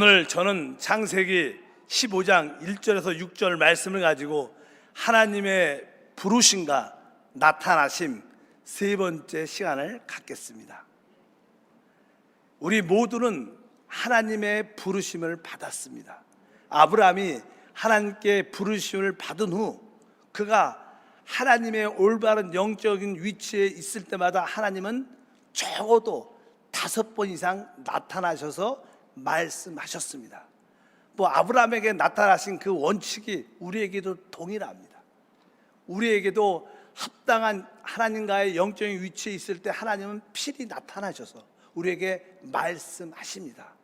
오늘 저는 창세기 15장 1절에서 6절 말씀을 가지고 하나님의 부르심과 나타나심 세 번째 시간을 갖겠습니다. 우리 모두는 하나님의 부르심을 받았습니다. 아브라함이 하나님께 부르심을 받은 후 그가 하나님의 올바른 영적인 위치에 있을 때마다 하나님은 적어도 5번 이상 나타나셔서 말씀하셨습니다. 아브라함에게 나타나신 그 원칙이 우리에게도 동일합니다. 우리에게도 합당한 하나님과의 영적인 위치에 있을 때 하나님은 필히 나타나셔서 우리에게 말씀하십니다.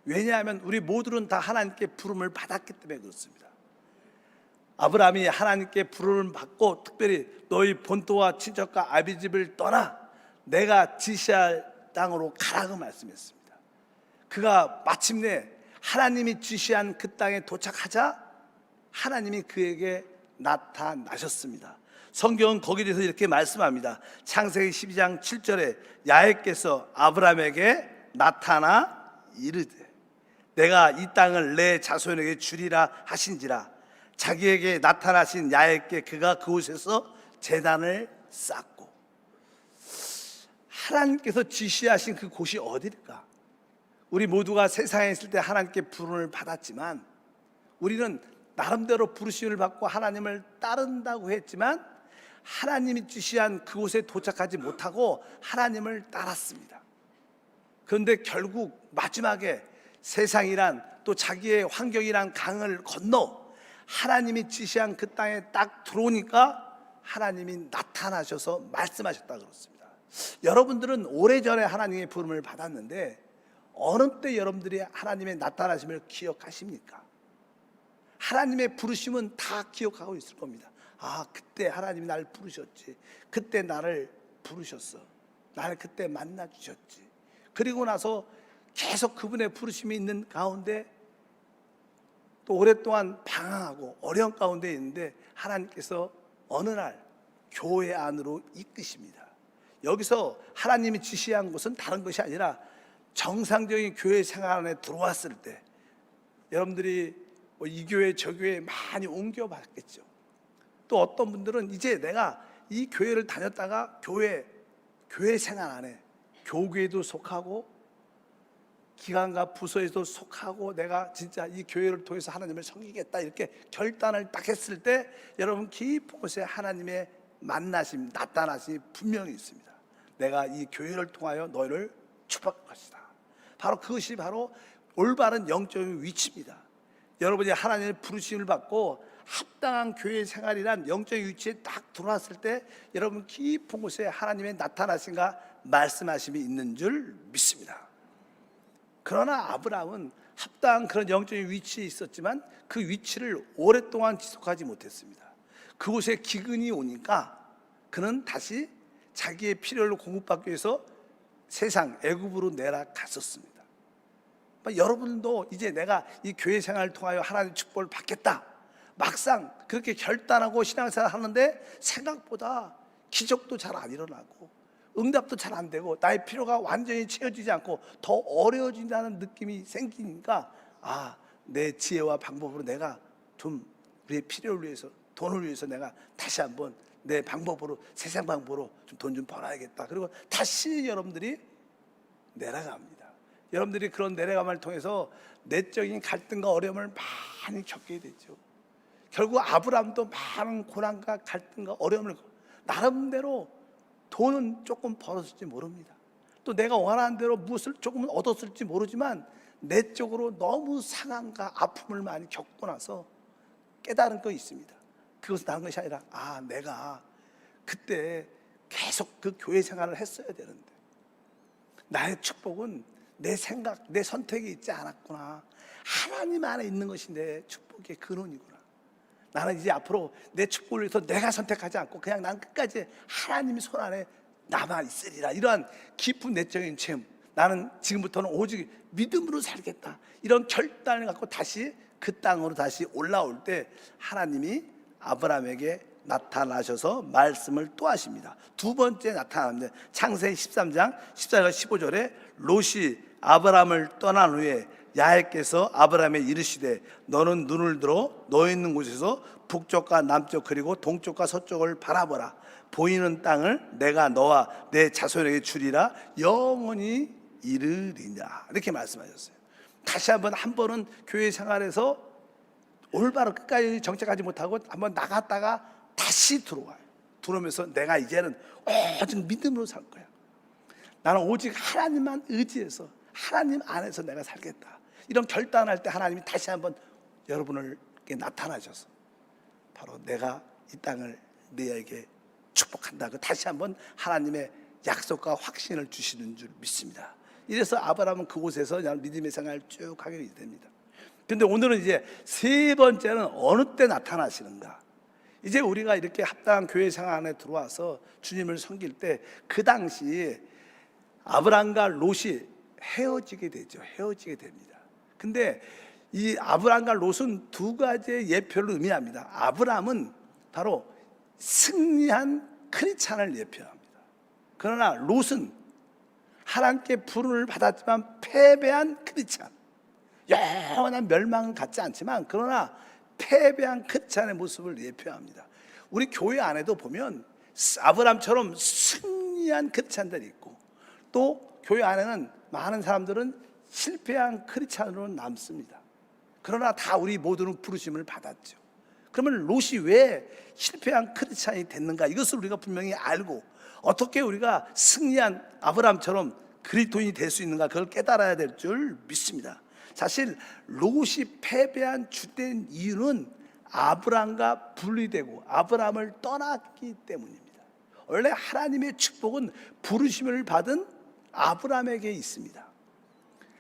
왜냐하면 우리 모두는 다 하나님께 부름을 받았기 때문에 그렇습니다. 아브라함이 하나님께 부름을 받고 특별히 너희 본토와 친척과 아비집을 떠나 내가 지시할 땅으로 가라고 말씀했습니다. 그가 마침내 하나님이 지시한 그 땅에 도착하자 하나님이 그에게 나타나셨습니다. 성경은 거기에 대해서 이렇게 말씀합니다. 창세기 12장 7절에 야훼께서 아브라함에게 나타나 이르되 내가 이 땅을 내 자손에게 주리라 하신지라. 자기에게 나타나신 야훼께 그가 그곳에서 제단을 쌓고. 하나님께서 지시하신 그 곳이 어디일까? 우리 모두가 세상에 있을 때 하나님께 부름을 받았지만 우리는 나름대로 부르심을 받고 하나님을 따른다고 했지만 하나님이 지시한 그곳에 도착하지 못하고 하나님을 따랐습니다. 그런데 결국 마지막에 세상이란 또 자기의 환경이란 강을 건너 하나님이 지시한 그 땅에 딱 들어오니까 하나님이 나타나셔서 말씀하셨다 그렇습니다. 여러분들은 오래전에 하나님의 부름을 받았는데 어느 때 여러분들이 하나님의 나타나심을 기억하십니까? 하나님의 부르심은 다 기억하고 있을 겁니다. 아, 그때 하나님이 나를 부르셨지. 그때 나를 부르셨어. 나를 그때 만나 주셨지. 그리고 나서 계속 그분의 부르심이 있는 가운데 또 오랫동안 방황하고 어려운 가운데 있는데 하나님께서 어느 날 교회 안으로 이끄십니다. 여기서 하나님이 지시한 것은 다른 것이 아니라 정상적인 교회 생활 안에 들어왔을 때 여러분들이 이 교회 저 교회 많이 옮겨봤겠죠. 또 어떤 분들은 이제 내가 이 교회를 다녔다가 교회 생활 안에 교구에도 속하고 기관과 부서에도 속하고 내가 진짜 이 교회를 통해서 하나님을 섬기겠다 이렇게 결단을 딱 했을 때 여러분 깊은 곳에 하나님의 만나심, 나타나심이 분명히 있습니다. 내가 이 교회를 통하여 너희를 축복할 것이다. 바로 그것이 바로 올바른 영적인 위치입니다. 여러분이 하나님의 부르심을 받고 합당한 교회 생활이란 영적인 위치에 딱 들어왔을 때 여러분 깊은 곳에 하나님의 나타나심과 말씀하심이 있는 줄 믿습니다. 그러나 아브라함은 합당한 그런 영적인 위치에 있었지만 그 위치를 오랫동안 지속하지 못했습니다. 그곳에 기근이 오니까 그는 다시 자기의 필요를 공급받기 위해서 세상 애굽으로 내려갔었습니다. 여러분도 이제 내가 이 교회 생활을 통하여 하나님의 축복을 받겠다 막상 그렇게 결단하고 신앙생활을 하는데 생각보다 기적도 잘 안 일어나고 응답도 잘 안 되고 나의 필요가 완전히 채워지지 않고 더 어려워진다는 느낌이 생기니까 아, 내 지혜와 방법으로 내가 좀 우리의 필요를 위해서 돈을 위해서 내가 다시 한번 내 방법으로 세상 방법으로 좀 돈 좀 벌어야겠다. 그리고 다시 여러분들이 내려갑니다. 여러분들이 그런 내려감을 통해서 내적인 갈등과 어려움을 많이 겪게 되죠. 결국 아브라함도 많은 고난과 갈등과 어려움을 나름대로 돈은 조금 벌었을지 모릅니다. 또 내가 원하는 대로 무엇을 조금 얻었을지 모르지만 내적으로 너무 상함과 아픔을 많이 겪고 나서 깨달은 거 있습니다. 그것은 다른 것이 아니라 아, 내가 그때 계속 그 교회 생활을 했어야 되는데 나의 축복은 내 생각, 내 선택이 있지 않았구나. 하나님 안에 있는 것이 내 축복의 근원이구나. 나는 이제 앞으로 내 축복을 위해서 내가 선택하지 않고 그냥 난 끝까지 하나님의 손 안에 남아 있으리라. 이러한 깊은 내적인 체험, 나는 지금부터는 오직 믿음으로 살겠다, 이런 결단을 갖고 다시 그 땅으로 다시 올라올 때 하나님이 아브라함에게 나타나셔서 말씀을 또 하십니다. 두 번째 나타납니다. 창세기 13장 14절 15절에 롯이 아브라함을 떠난 후에 야훼께서 아브라함에 이르시되 너는 눈을 들어 너 있는 곳에서 북쪽과 남쪽 그리고 동쪽과 서쪽을 바라보라. 보이는 땅을 내가 너와 내 자손에게 주리라. 영원히 이르리냐. 이렇게 말씀하셨어요. 다시 한번 한 번은 교회 생활에서 올바로 끝까지 정착하지 못하고 한번 나갔다가 다시 들어와요. 들어오면서 내가 이제는 오직 믿음으로 살 거야. 나는 오직 하나님만 의지해서 하나님 안에서 내가 살겠다. 이런 결단할 때 하나님이 다시 한번 여러분에게 나타나셔서 바로 내가 이 땅을 너에게 축복한다. 다시 한번 하나님의 약속과 확신을 주시는 줄 믿습니다. 이래서 아브라함은 그곳에서 그냥 믿음의 생활을 쭉 하게 됩니다. 근데 오늘은 이제 세 번째는 어느 때 나타나시는가. 이제 우리가 이렇게 합당한 교회 생활 안에 들어와서 주님을 섬길 때 그 당시 아브라함과 롯이 헤어지게 되죠. 헤어지게 됩니다. 근데 이 아브라함과 롯은 두 가지의 예표를 의미합니다. 아브라함은 바로 승리한 크리스찬을 예표합니다. 그러나 롯은 하나님께 부름을 받았지만 패배한 크리스찬, 영원한 멸망은 갖지 않지만 그러나 패배한 크리스찬의 모습을 예표합니다. 우리 교회 안에도 보면 아브라함처럼 승리한 크리스찬들이 있고 또 교회 안에는 많은 사람들은 실패한 크리스찬으로 남습니다. 그러나 다 우리 모두는 부르심을 받았죠. 그러면 롯이 왜 실패한 크리스찬이 됐는가? 이것을 우리가 분명히 알고 어떻게 우리가 승리한 아브라함처럼 그리스도인이 될 수 있는가? 그걸 깨달아야 될 줄 믿습니다. 사실 롯이 패배한 주된 이유는 아브라함과 분리되고 아브라함을 떠났기 때문입니다. 원래 하나님의 축복은 부르심을 받은 아브라함에게 있습니다.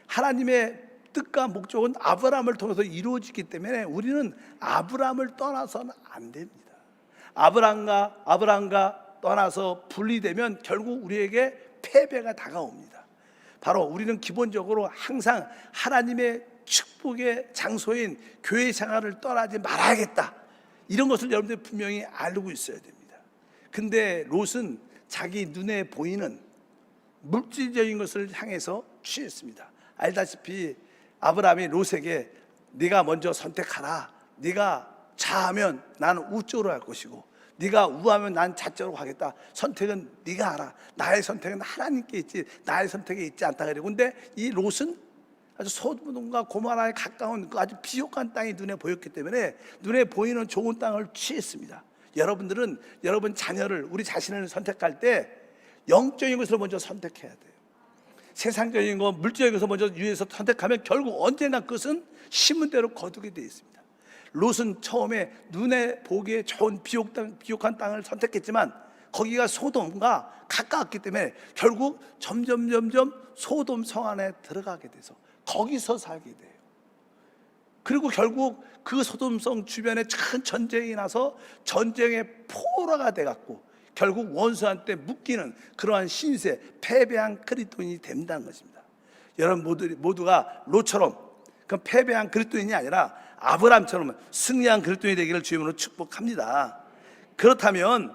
하나님의 뜻과 목적은 아브라함을 통해서 이루어지기 때문에 우리는 아브라함을 떠나서는 안 됩니다. 아브라함과 떠나서 분리되면 결국 우리에게 패배가 다가옵니다. 바로 우리는 기본적으로 항상 하나님의 축복의 장소인 교회 생활을 떠나지 말아야겠다. 이런 것을 여러분들 분명히 알고 있어야 됩니다. 근데 롯은 자기 눈에 보이는 물질적인 것을 향해서 취했습니다. 알다시피 아브라함이 롯에게 네가 먼저 선택하라. 네가 좌하면 나는 우쪽으로 갈 것이고 네가 우하면 난 좌쪽으로 가겠다. 선택은 네가 하라. 나의 선택은 하나님께 있지 나의 선택에 있지 않다. 그런데 이 롯은 아주 소돔과 고모라에 가까운 아주 비옥한 땅이 눈에 보였기 때문에 눈에 보이는 좋은 땅을 취했습니다. 여러분들은 여러분 자녀를 우리 자신을 선택할 때 영적인 것을 먼저 선택해야 돼요. 세상적인 것, 물질적인 것을 먼저 위해서 선택하면 결국 언젠가 그것은 심은 대로 거두게 되어 있습니다. 롯은 처음에 눈에 보기에 좋은 비옥한 땅을 선택했지만 거기가 소돔과 가까웠기 때문에 결국 점점 소돔 성 안에 들어가게 돼서 거기서 살게 돼요. 그리고 결국 그 소돔성 주변에 큰 전쟁이 나서 전쟁의 포로가 돼갖고 결국 원수한테 묶이는 그러한 신세, 패배한 그리스도인이 된다는 것입니다. 여러분 모두가 롯처럼 그 패배한 그리스도인이 아니라 아브라함처럼 승리한 그리스도인이 되기를 주님으로 축복합니다. 그렇다면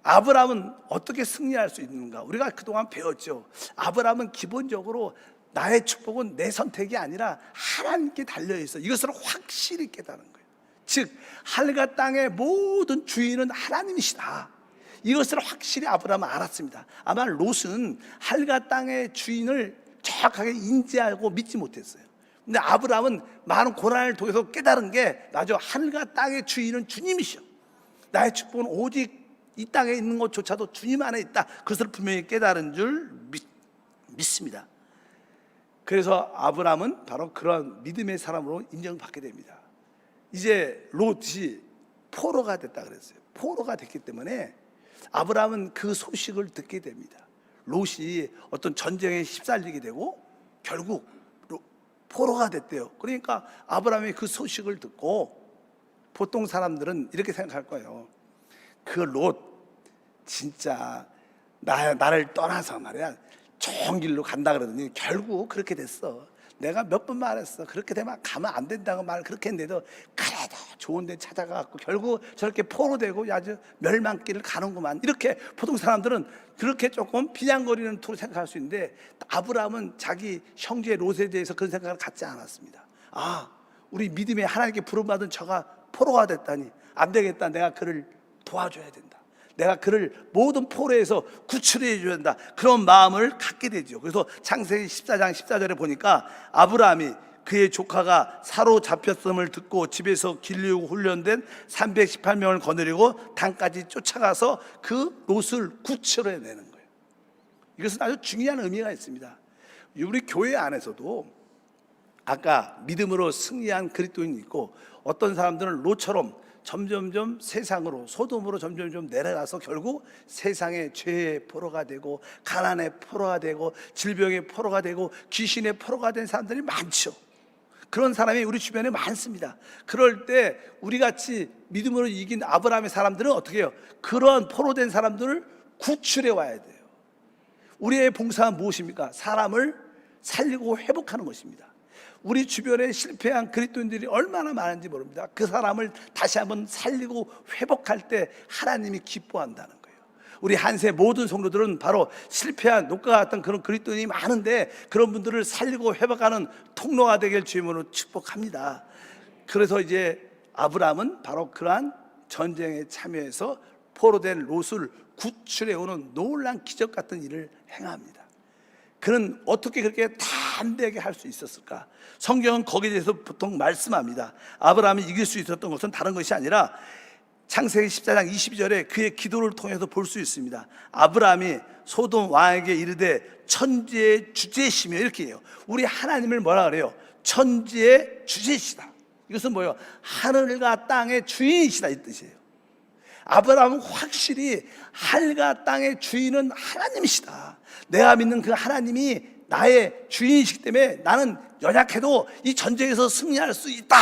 아브라함은 어떻게 승리할 수 있는가? 우리가 그동안 배웠죠. 아브라함은 기본적으로 나의 축복은 내 선택이 아니라 하나님께 달려있어. 이것을 확실히 깨달은 거예요. 즉 하늘과 땅의 모든 주인은 하나님이시다. 이것을 확실히 아브라함은 알았습니다. 아마 롯은 하늘과 땅의 주인을 정확하게 인지하고 믿지 못했어요. 근데 아브라함은 많은 고난을 통해서 깨달은 게 맞아. 하늘과 땅의 주인은 주님이시오. 나의 축복은 오직 이 땅에 있는 것조차도 주님 안에 있다. 그것을 분명히 깨달은 줄 믿습니다. 그래서 아브라함은 바로 그런 믿음의 사람으로 인정받게 됩니다. 이제 롯이 포로가 됐다 그랬어요. 포로가 됐기 때문에 아브라함은 그 소식을 듣게 됩니다. 롯이 어떤 전쟁에 휩쓸리게 되고 결국 포로가 됐대요. 그러니까 아브라함이 그 소식을 듣고 보통 사람들은 이렇게 생각할 거예요. 그 롯 진짜 나를 떠나서 말이야 좋은 길로 간다 그러더니 결국 그렇게 됐어. 내가 몇 번 말했어. 그렇게 되면 가면 안 된다고 말을 그렇게 했는데도 그래도 좋은 데 찾아가고 결국 저렇게 포로되고 아주 멸망길을 가는구만. 이렇게 보통 사람들은 그렇게 조금 비냥거리는 투로 생각할 수 있는데, 아브라함은 자기 형제 롯에 대해서 그런 생각을 갖지 않았습니다. 아, 우리 믿음에 하나님께 부름받은 저가 포로가 됐다니 안 되겠다. 내가 그를 도와줘야 된다. 내가 그를 모든 포로에서 구출해 줘야 된다. 그런 마음을 갖게 되죠. 그래서 창세기 14장 14절에 보니까 아브라함이 그의 조카가 사로잡혔음을 듣고 집에서 길르고 훈련된 318명을 거느리고 단까지 쫓아가서 그 롯을 구출해내는 거예요. 이것은 아주 중요한 의미가 있습니다. 우리 교회 안에서도 아까 믿음으로 승리한 그리스도인이 있고, 어떤 사람들은 롯처럼 점점점 세상으로, 소돔으로 점점점 내려가서 결국 세상의 죄의 포로가 되고, 가난의 포로가 되고, 질병의 포로가 되고, 귀신의 포로가 된 사람들이 많죠. 그런 사람이 우리 주변에 많습니다. 그럴 때 우리같이 믿음으로 이긴 아브라함의 사람들은 어떻게 해요? 그런 포로된 사람들을 구출해 와야 돼요. 우리의 봉사는 무엇입니까? 사람을 살리고 회복하는 것입니다. 우리 주변에 실패한 그리스도인들이 얼마나 많은지 모릅니다. 그 사람을 다시 한번 살리고 회복할 때 하나님이 기뻐한다는 거예요. 우리 한세 모든 성도들은 바로 실패한 녹과 같은 그런 그리스도인이 많은데, 그런 분들을 살리고 회복하는 통로가 되길 주님으로 축복합니다. 그래서 이제 아브라함은 바로 그러한 전쟁에 참여해서 포로된 롯을 구출해오는 놀라운 기적 같은 일을 행합니다. 그는 어떻게 그렇게 담대하게 할 수 있었을까? 성경은 거기에 대해서 보통 말씀합니다. 아브라함이 이길 수 있었던 것은 다른 것이 아니라 창세기 14장 22절에 그의 기도를 통해서 볼 수 있습니다. 아브라함이 소돔 왕에게 이르되 천지의 주제시며, 이렇게 해요. 우리 하나님을 뭐라 그래요? 천지의 주제시다. 이것은 뭐예요? 하늘과 땅의 주인이시다, 이 뜻이에요. 아브라함은 확실히 하늘과 땅의 주인은 하나님이시다. 내가 믿는 그 하나님이 나의 주인이시기 때문에 나는 연약해도 이 전쟁에서 승리할 수 있다.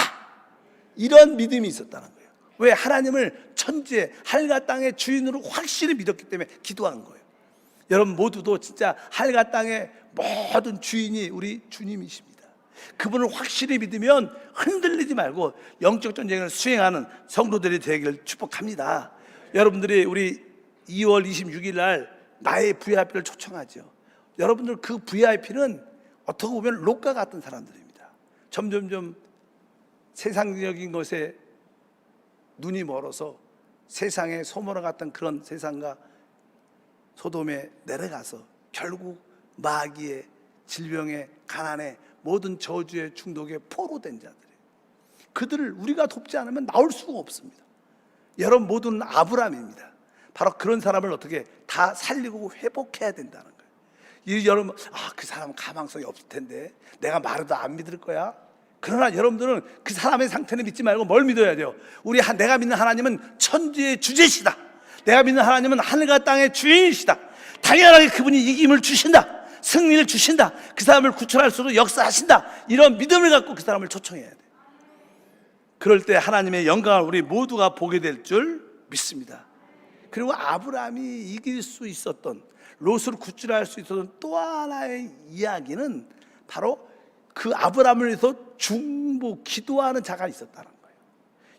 이런 믿음이 있었다는 거예요. 왜? 하나님을 천지의 하늘과 땅의 주인으로 확실히 믿었기 때문에 기도한 거예요. 여러분 모두도 진짜 하늘과 땅의 모든 주인이 우리 주님이십니다. 그분을 확실히 믿으면 흔들리지 말고 영적 전쟁을 수행하는 성도들이 되기를 축복합니다. 여러분들이 우리 2월 26일 날 나의 VIP를 초청하죠. 여러분들 그 VIP는 어떻게 보면 롯과 같은 사람들입니다. 점점점 세상적인 것에 눈이 멀어서 세상의 소모라 같은 그런 세상과 소돔에 내려가서 결국 마귀의, 질병의, 가난의, 모든 저주의 중독에 포로된 자들이에요. 그들을 우리가 돕지 않으면 나올 수가 없습니다. 여러분 모두는 아브라함입니다. 바로 그런 사람을 어떻게 다 살리고 회복해야 된다는 거예요. 이 여러분, 그 사람은 가망성이 없을 텐데 내가 말해도 안 믿을 거야. 그러나 여러분들은 그 사람의 상태는 믿지 말고 뭘 믿어야 돼요? 내가 믿는 하나님은 천지의 주제시다. 내가 믿는 하나님은 하늘과 땅의 주인이시다. 당연하게 그분이 이김을 주신다. 승리를 주신다. 그 사람을 구출할 수 있도록 역사하신다. 이런 믿음을 갖고 그 사람을 초청해야 돼요. 그럴 때 하나님의 영광을 우리 모두가 보게 될 줄 믿습니다. 그리고 아브라함이 이길 수 있었던, 롯을 구출할 수 있었던 또 하나의 이야기는 바로 그 아브라함을 위해서 중보 기도하는 자가 있었다는 거예요.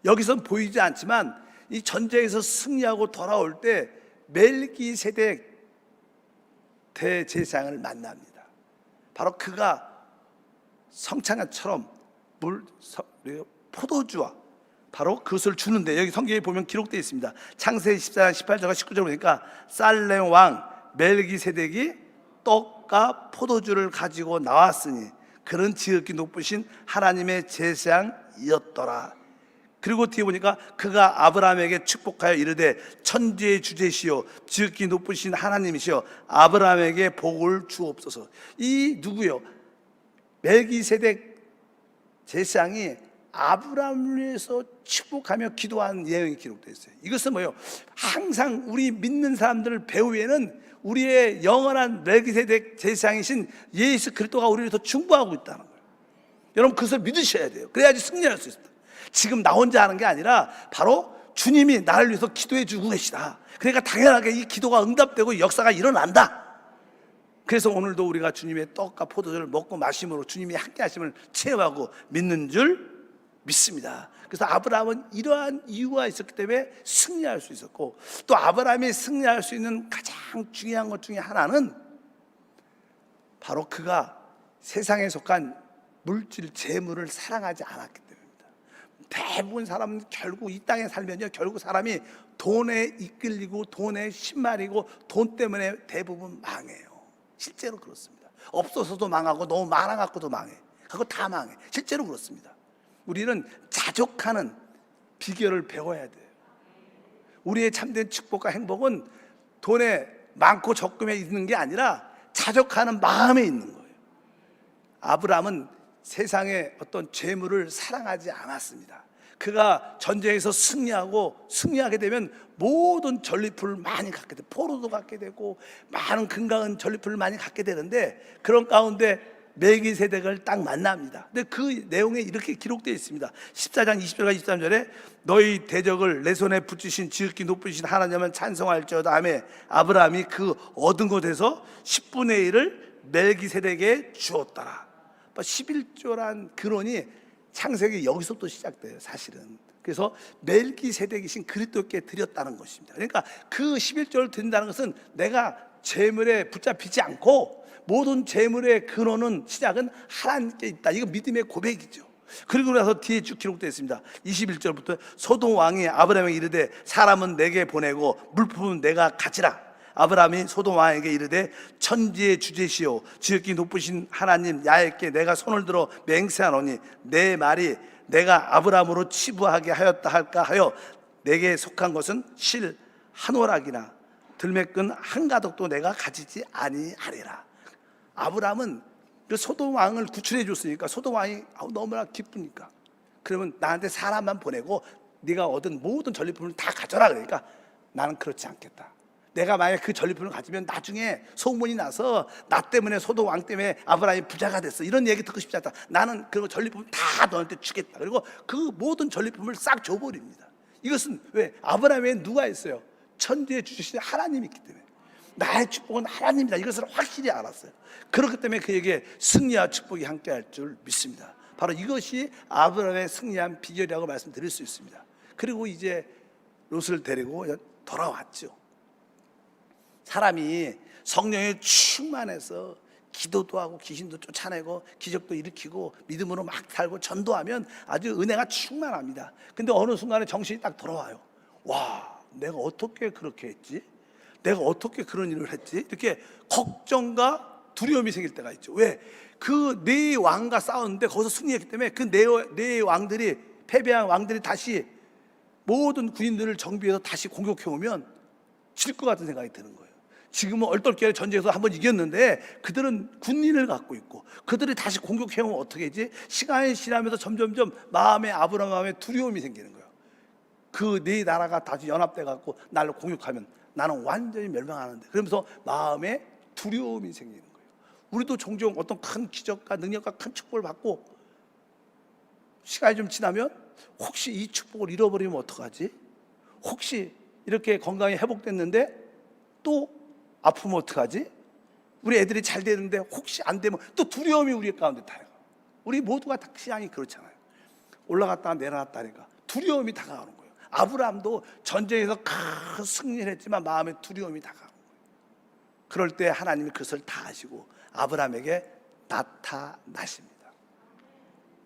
여기선 보이지 않지만 이 전쟁에서 승리하고 돌아올 때 멜기세덱 대제사장을 만납니다. 바로 그가 성찬처럼 포도주와 바로 그것을 주는데, 여기 성경에 보면 기록되어 있습니다. 창세기 14장 18절과 19절 보니까 살렘 왕 멜기세덱이 떡과 포도주를 가지고 나왔으니 그는 지극히 높으신 하나님의 제사장이었더라. 그리고 뒤에 보니까 그가 아브라함에게 축복하여 이르되 천지의 주제시요 지극히 높으신 하나님이시여 아브라함에게 복을 주옵소서. 이 누구요? 멜기세덱 제사장이 아브라함을 위해서 축복하며 기도한 내용이 기록되어 있어요. 이것은 뭐예요? 항상 우리 믿는 사람들을 배후에는 우리의 영원한 멜기세덱 제사장이신 예수 그리스도가 우리를 더 중보하고 있다는 거예요. 여러분 그것을 믿으셔야 돼요. 그래야지 승리할 수 있습니다. 지금 나 혼자 하는 게 아니라 바로 주님이 나를 위해서 기도해 주고 계시다. 그러니까 당연하게 이 기도가 응답되고 역사가 일어난다. 그래서 오늘도 우리가 주님의 떡과 포도주를 먹고 마심으로 주님이 함께 하심을 체험하고 믿는 줄 믿습니다. 그래서 아브라함은 이러한 이유가 있었기 때문에 승리할 수 있었고, 또 아브라함이 승리할 수 있는 가장 중요한 것 중에 하나는 바로 그가 세상에 속한 물질, 재물을 사랑하지 않았기 때문입니다. 대부분 사람은 결국 이 땅에 살면요, 결국 사람이 돈에 이끌리고 돈에 신말이고 돈 때문에 대부분 망해요. 실제로 그렇습니다. 없어서도 망하고 너무 많아갖고도 망해. 그거 다 망해. 실제로 그렇습니다. 우리는 자족하는 비결을 배워야 돼요. 우리의 참된 축복과 행복은 돈에 많고 적금에 있는 게 아니라 자족하는 마음에 있는 거예요. 아브라함은 세상의 어떤 재물을 사랑하지 않았습니다. 그가 전쟁에서 승리하게 되면 모든 전리품을 많이 갖게 돼, 포로도 갖게 되고 많은 금강은 전리품을 많이 갖게 되는데, 그런 가운데 멜기세덱을 딱 만납니다. 근데 그 내용에 이렇게 기록되어 있습니다. 14장 20절과 23절에 너희 대적을 내 손에 붙이신 지극히 높으신 하나님은 찬송할지어다 하며 아브라함이 그 얻은 것에서 10분의 1을 멜기세덱에 주었더라. 11조란 근원이 창세기 여기서부터 시작돼요, 사실은. 그래서 멜기세덱이신 그리스도께 드렸다는 것입니다. 그러니까 그 11조를 드린다는 것은 내가 재물에 붙잡히지 않고 모든 재물의 근원은, 시작은 하나님께 있다. 이거 믿음의 고백이죠. 그리고 나서 뒤에 쭉 기록되어 있습니다. 21절부터 소돔 왕이 아브라함에게 이르되 사람은 내게 보내고 물품은 내가 가지라. 아브라함이 소돔 왕에게 이르되 천지의 주제시오 지극히 높으신 하나님 야훼께 내가 손을 들어 맹세하노니 내 말이 내가 아브라함으로 치부하게 하였다 할까 하여 내게 속한 것은 실 한 오락이나 들매끈 한 가닥도 내가 가지지 아니하리라. 아브라함은 그 소돔 왕을 구출해 줬으니까 소돔 왕이 너무나 기쁘니까, 그러면 나한테 사람만 보내고 네가 얻은 모든 전리품을 다 가져라. 그러니까 나는 그렇지 않겠다. 내가 만약 그 전리품을 가지면 나중에 소문이 나서 나 때문에, 소돔 왕 때문에 아브라함이 부자가 됐어, 이런 얘기 듣고 싶지 않다. 나는 그 전리품 다 너한테 주겠다. 그리고 그 모든 전리품을 싹 줘버립니다. 이것은 왜? 아브라함에 누가 있어요? 천지의 주주신 하나님이 있기 때문에. 나의 축복은 하나님이다, 이것을 확실히 알았어요. 그렇기 때문에 그에게 승리와 축복이 함께할 줄 믿습니다. 바로 이것이 아브라함의 승리한 비결이라고 말씀드릴 수 있습니다. 그리고 이제 롯을 데리고 돌아왔죠. 사람이 성령에 충만해서 기도도 하고 귀신도 쫓아내고 기적도 일으키고 믿음으로 막 살고 전도하면 아주 은혜가 충만합니다. 근데 어느 순간에 정신이 딱 돌아와요. 와, 내가 어떻게 그렇게 했지? 내가 어떻게 그런 일을 했지? 이렇게 걱정과 두려움이 생길 때가 있죠. 왜? 그 네 왕과 싸웠는데 거기서 승리했기 때문에 그 네 왕들이, 패배한 왕들이 다시 모든 군인들을 정비해서 다시 공격해 오면 질 것 같은 생각이 드는 거예요. 지금은 얼떨결에 전쟁에서 한번 이겼는데 그들은 군인을 갖고 있고 그들이 다시 공격해 오면 어떻게 하지? 시간이 지나면서 점점점 아브라함 마음에 두려움이 생기는 거예요. 그 네 나라가 다시 연합돼 갖고 나를 공격하면 나는 완전히 멸망하는데, 그러면서 마음에 두려움이 생기는 거예요. 우리도 종종 어떤 큰 기적과 능력과 큰 축복을 받고 시간이 좀 지나면 혹시 이 축복을 잃어버리면 어떡하지? 혹시 이렇게 건강이 회복됐는데 또 아프면 어떡하지? 우리 애들이 잘 되는데 혹시 안 되면 또 두려움이 우리 가운데 타요. 우리 모두가 다 신앙이 그렇잖아요. 올라갔다가 내려갔다 하니까 두려움이 다가오는 거예요. 아브라함도 전쟁에서 큰 승리를 했지만 마음에 두려움이 다가오는 거예요. 그럴 때 하나님이 그것을 다 아시고 아브라함에게 나타나십니다.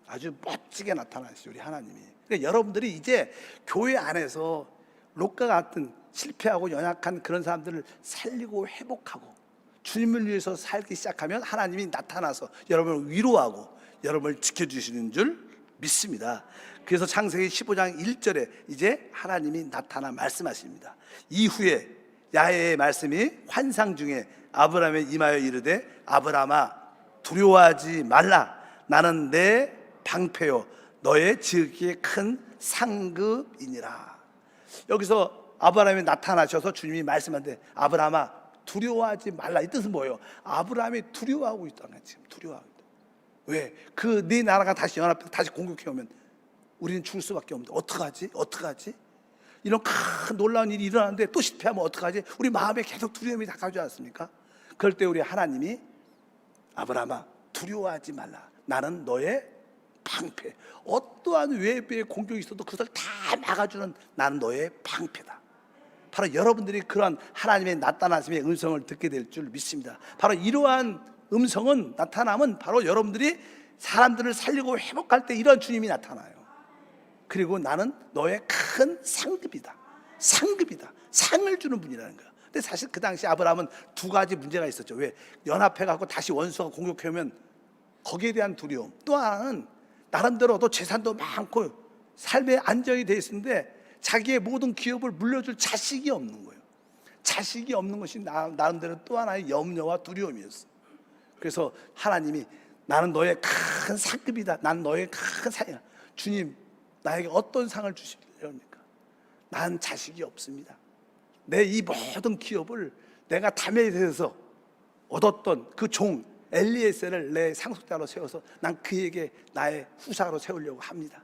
아주 멋지게 나타나시죠, 우리 하나님이. 그러니까 여러분들이 이제 교회 안에서 롯과 같은 실패하고 연약한 그런 사람들을 살리고 회복하고 주님을 위해서 살기 시작하면 하나님이 나타나서 여러분을 위로하고 여러분을 지켜주시는 줄 믿습니다. 그래서 창세기 15장 1절에 이제 하나님이 나타나 말씀하십니다. 이후에 야훼의 말씀이 환상 중에 아브라함에 임하여 이르되 아브라함아 두려워하지 말라. 나는 내 방패요 너의 지극히 큰 상급이니라. 여기서 아브라함이 나타나셔서 주님이 말씀하는데 아브라함아 두려워하지 말라. 이 뜻은 뭐예요? 아브라함이 두려워하고 있다는 거예요. 지금 두려워하고 있다. 왜? 그 네 나라가 다시 연합해서 다시 공격해 오면 우리는 죽을 수밖에 없는데 어떡하지? 어떡하지? 이런 큰 놀라운 일이 일어나는데 또 실패하면 어떡하지? 우리 마음에 계속 두려움이 다가오지 않습니까? 그럴 때 우리 하나님이 아브라함아 두려워하지 말라. 나는 너의 방패. 어떠한 외부의 공격이 있어도 그것을 다 막아주는 나는 너의 방패다. 바로 여러분들이 그러한 하나님의 나타나심의 음성을 듣게 될 줄 믿습니다. 바로 이러한 음성은 나타남은 바로 여러분들이 사람들을 살리고 회복할 때 이런 주님이 나타나요. 그리고 나는 너의 큰 상급이다. 상급이다. 상을 주는 분이라는 거야. 근데 사실 그 당시 아브라함은 두 가지 문제가 있었죠. 왜? 연합해갖고 다시 원수가 공격해오면 거기에 대한 두려움. 또 하나는 나름대로 또 재산도 많고 삶의 안정이 돼 있는데 자기의 모든 기업을 물려줄 자식이 없는 거예요. 자식이 없는 것이 나름대로 또 하나의 염려와 두려움이었어. 그래서 하나님이 나는 너의 큰 상급이다. 난 너의 큰 상이야. 주님, 나에게 어떤 상을 주시려니까? 난 자식이 없습니다. 내 이 모든 기업을 내가 다메섹에서 얻었던 그 종 엘리에셀을 내 상속자로 세워서 난 그에게 나의 후사로 세우려고 합니다.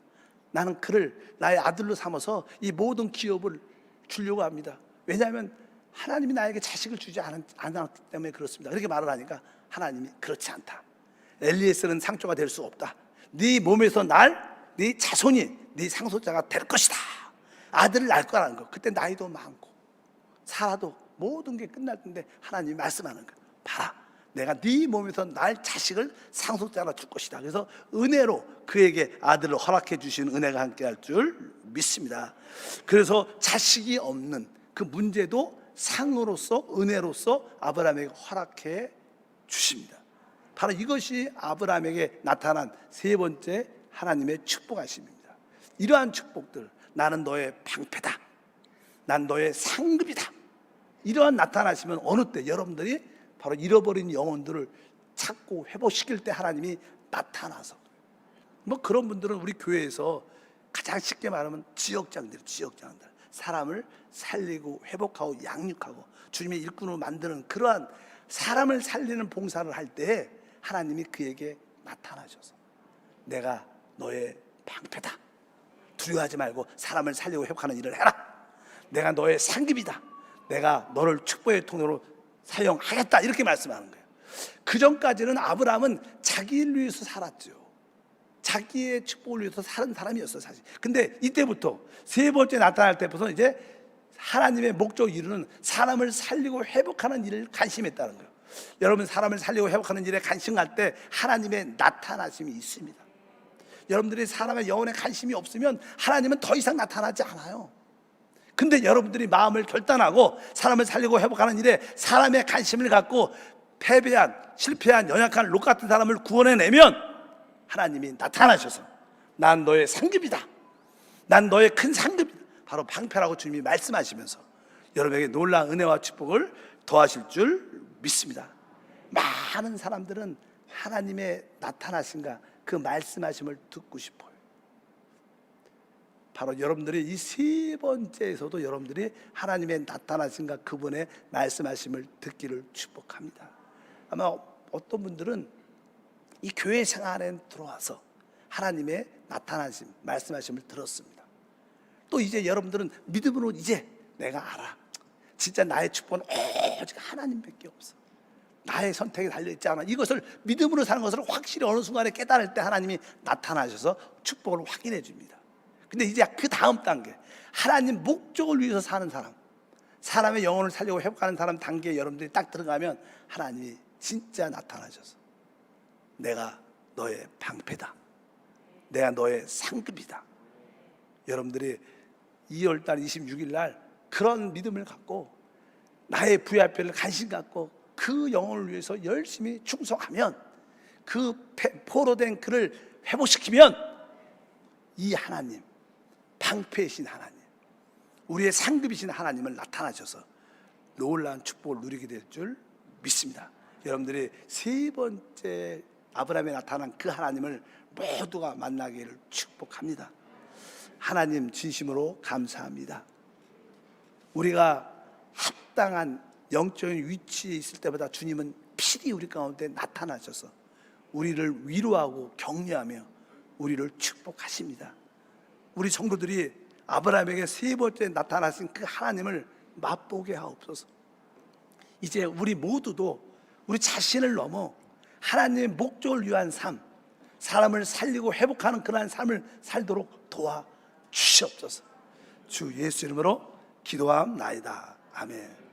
나는 그를 나의 아들로 삼아서 이 모든 기업을 주려고 합니다. 왜냐하면 하나님이 나에게 자식을 주지 않았기 때문에 그렇습니다. 그렇게 말을 하니까 하나님이 그렇지 않다. 엘리에셀은 상조가 될 수 없다. 네 몸에서 네 자손이 네 상속자가 될 것이다. 아들을 낳을 거라는 거. 그때 나이도 많고 살아도 모든 게 끝날 텐데 하나님이 말씀하는 거야. 봐라, 내가 네 몸에서 날 자식을 상속자로 줄 것이다. 그래서 은혜로 그에게 아들을 허락해 주신 은혜가 함께할 줄 믿습니다. 그래서 자식이 없는 그 문제도 상으로서 은혜로서 아브라함에게 허락해 주십니다. 바로 이것이 아브라함에게 나타난 세 번째 하나님의 축복하심입니다. 이러한 축복들, 나는 너의 방패다, 난 너의 상급이다, 이러한 나타나시면 어느 때 여러분들이 바로 잃어버린 영혼들을 찾고 회복시킬 때 하나님이 나타나서, 뭐 그런 분들은 우리 교회에서 가장 쉽게 말하면 지역장들, 사람을 살리고 회복하고 양육하고 주님의 일꾼으로 만드는 그러한 사람을 살리는 봉사를 할 때 하나님이 그에게 나타나셔서 내가 너의 방패다, 두려워하지 말고 사람을 살리고 회복하는 일을 해라, 내가 너의 상급이다, 내가 너를 축복의 통로로 사용하겠다, 이렇게 말씀하는 거예요. 그 전까지는 아브라함은 자기를 위해서 살았죠. 자기의 축복을 위해서 사는 사람이었어요, 사실. 근데 이때부터 세 번째 나타날 때부터 이제 하나님의 목적을 이루는 사람을 살리고 회복하는 일을 관심했다는 거예요. 여러분, 사람을 살리고 회복하는 일에 관심할 때 하나님의 나타나심이 있습니다. 여러분들이 사람의 영혼에 관심이 없으면 하나님은 더 이상 나타나지 않아요. 근데 여러분들이 마음을 결단하고 사람을 살리고 회복하는 일에 사람의 관심을 갖고 패배한, 실패한, 연약한 롯 같은 사람을 구원해내면 하나님이 나타나셔서 난 너의 상급이다, 난 너의 큰 상급이다, 바로 방패라고 주님이 말씀하시면서 여러분에게 놀라운 은혜와 축복을 더하실 줄 믿습니다. 많은 사람들은 하나님의 나타나심과 그 말씀하심을 듣고 싶어요. 바로 여러분들이 이 세 번째에서도 여러분들이 하나님의 나타나심과 그분의 말씀하심을 듣기를 축복합니다. 아마 어떤 분들은 이 교회 생활에 들어와서 하나님의 나타나심, 말씀하심을 들었습니다. 또 이제 여러분들은 믿음으로 이제 내가 알아, 진짜 나의 축복은 오직 하나님밖에 없어, 나의 선택에 달려있지 않아, 이것을 믿음으로 사는 것을 확실히 어느 순간에 깨달을 때 하나님이 나타나셔서 축복을 확인해 줍니다. 근데 이제 그 다음 단계, 하나님 목적을 위해서 사는 사람, 사람의 영혼을 살려고 회복하는 사람 단계에 여러분들이 딱 들어가면 하나님이 진짜 나타나셔서 내가 너의 방패다, 내가 너의 상급이다. 여러분들이 2월달 26일 날 그런 믿음을 갖고 나의 VIP를 관심 갖고 그 영혼을 위해서 열심히 충성하면, 그 포로된 그를 회복시키면 이 하나님, 방패이신 하나님, 우리의 상급이신 하나님을 나타나셔서 놀라운 축복을 누리게 될 줄 믿습니다. 여러분들이 세 번째 아브라함에 나타난 그 하나님을 모두가 만나기를 축복합니다. 하나님, 진심으로 감사합니다. 우리가 합당한 영적인 위치에 있을 때보다 주님은 필히 우리 가운데 나타나셔서 우리를 위로하고 격려하며 우리를 축복하십니다. 우리 성도들이 아브라함에게 세 번째 나타나신 그 하나님을 맛보게 하옵소서. 이제 우리 모두도 우리 자신을 넘어 하나님의 목적을 위한 삶, 사람을 살리고 회복하는 그러한 삶을 살도록 도와 주시옵소서. 주 예수 이름으로 기도함나이다. 아멘.